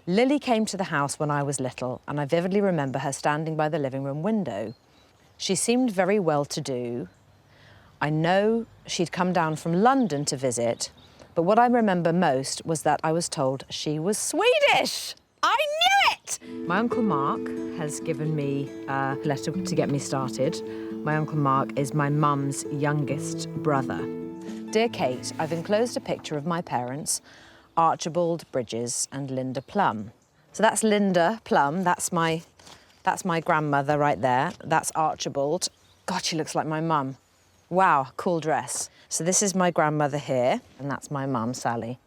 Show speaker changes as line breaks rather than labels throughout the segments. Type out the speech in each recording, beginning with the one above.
Lily came to the house when I was little, and I vividly remember her standing by the living room window. She seemed very well-to-do. I know she'd come down from London to visit, but what I remember most was that I was told she was Swedish. I knew it! My Uncle Mark has given me a letter to get me started. My Uncle Mark is my mum's youngest brother. Dear Kate, I've enclosed a picture of my parents, Archibald Bridges and Linda Plum. So that's Linda Plum, that's my grandmother right there. That's Archibald. God, she looks like my mum. Wow, cool dress. So this is my grandmother here, and that's my mum, Sally.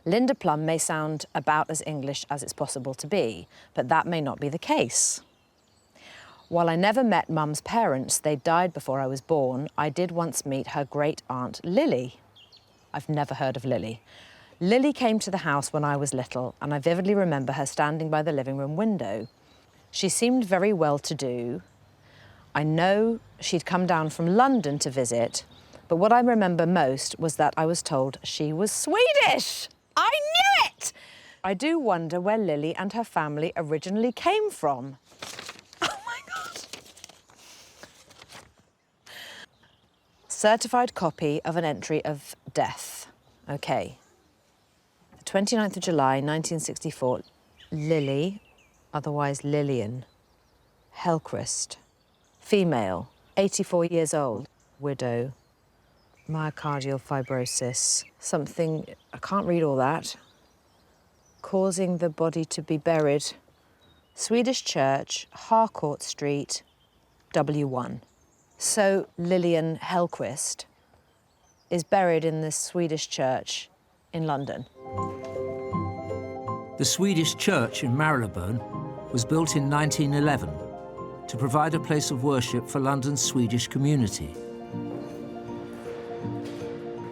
Linda Plum may sound about as English as it's possible to be, but that may not be the case. While I never met Mum's parents, they died before I was born, I did once meet her great-aunt Lily. I've never heard of Lily. Lily came to the house when I was little, and I vividly remember her standing by the living room window. She seemed very well-to-do. I know she'd come down from London to visit, but what I remember most was that I was told she was Swedish. I knew it! I do wonder where Lily and her family originally came from. Oh my God. Certified copy of an entry of death. Okay. The 29th of July, 1964, Lily, otherwise Lillian, Hellquist, female, 84 years old, widow, myocardial fibrosis, something, I can't read all that, causing the body to be buried, Swedish church, Harcourt Street, W1. So Lillian Hellquist is buried in this Swedish church in London.
The Swedish church in Marylebone was built in 1911 to provide a place of worship for London's Swedish community.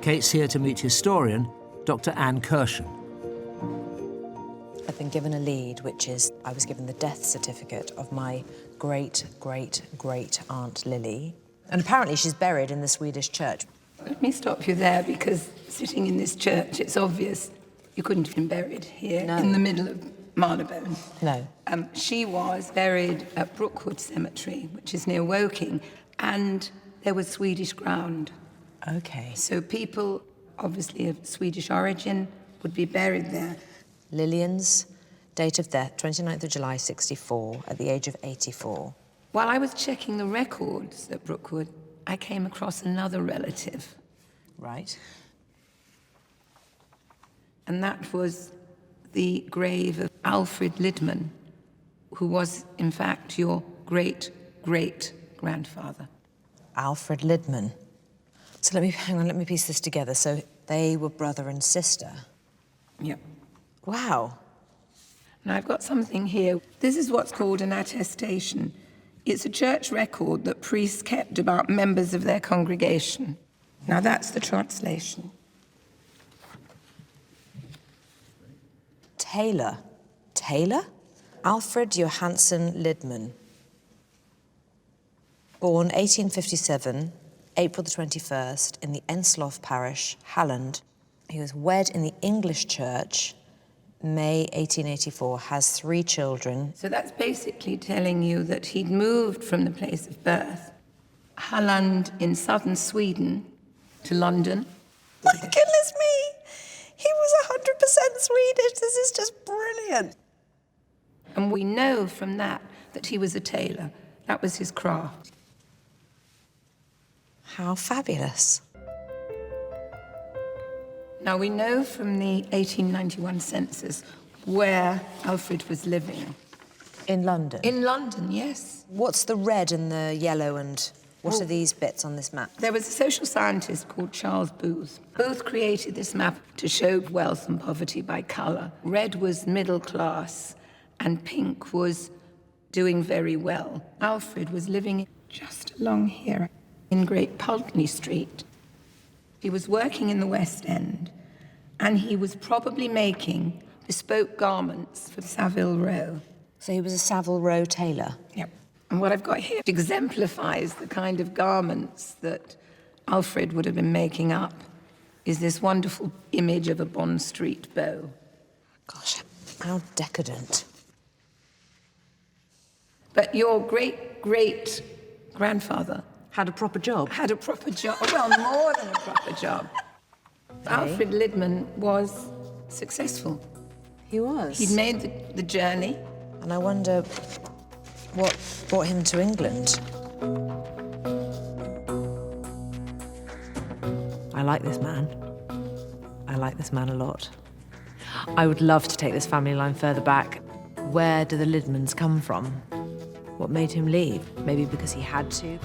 Kate's here to meet historian Dr. Anne Kirshen.
I've been given a lead, which is I was given the death certificate of my great-great-great-aunt Lily. And apparently she's buried in the Swedish church.
Let me stop you there, because sitting in this church, it's obvious you couldn't have been buried here in the middle of Marylebone.
No.
She was buried at Brookwood Cemetery, which is near Woking, and there was Swedish ground.
Okay.
So people, obviously of Swedish origin, would be buried there.
Lillian's date of death, 29th of July, 64, at the age of 84.
While I was checking the records at Brookwood, I came across another relative.
Right.
And that was the grave of Alfred Lidman, who was, in fact, your great-great-grandfather.
Alfred Lidman. So let me piece this together. So they were brother and sister.
Yep.
Wow.
And I've got something here. This is what's called an attestation. It's a church record that priests kept about members of their congregation. Now that's the translation.
Taylor. Alfred Johansson Lidman. Born 1857, April the 21st, in the Ensloff parish, Halland. He was wed in the English church, May 1884, has 3 children.
So that's basically telling you that he'd moved from the place of birth, Halland in southern Sweden, to London.
My goodness me! He was 100% Swedish. This is just brilliant.
And we know from that he was a tailor. That was his craft.
How fabulous.
Now, we know from the 1891 census where Alfred was living.
In London?
In London, yes.
What's the red and the yellow and what are these bits on this map?
There was a social scientist called Charles Booth. Booth created this map to show wealth and poverty by colour. Red was middle class and pink was doing very well. Alfred was living just along here in Great Pulteney Street. He was working in the West End, and he was probably making bespoke garments for Savile Row.
So he was a Savile Row tailor?
Yep. And what I've got here exemplifies the kind of garments that Alfred would have been making up, is this wonderful image of a Bond Street bow.
Gosh, How decadent.
But your great-great-grandfather
Had a proper job.
had a proper job. Well, more than a proper job. Alfred Lidman was successful.
He was.
He'd made the journey.
And I wonder what brought him to England. I like this man. I like this man a lot. I would love to take this family line further back. Where do the Lidmans come from? What made him leave? Maybe because he had to?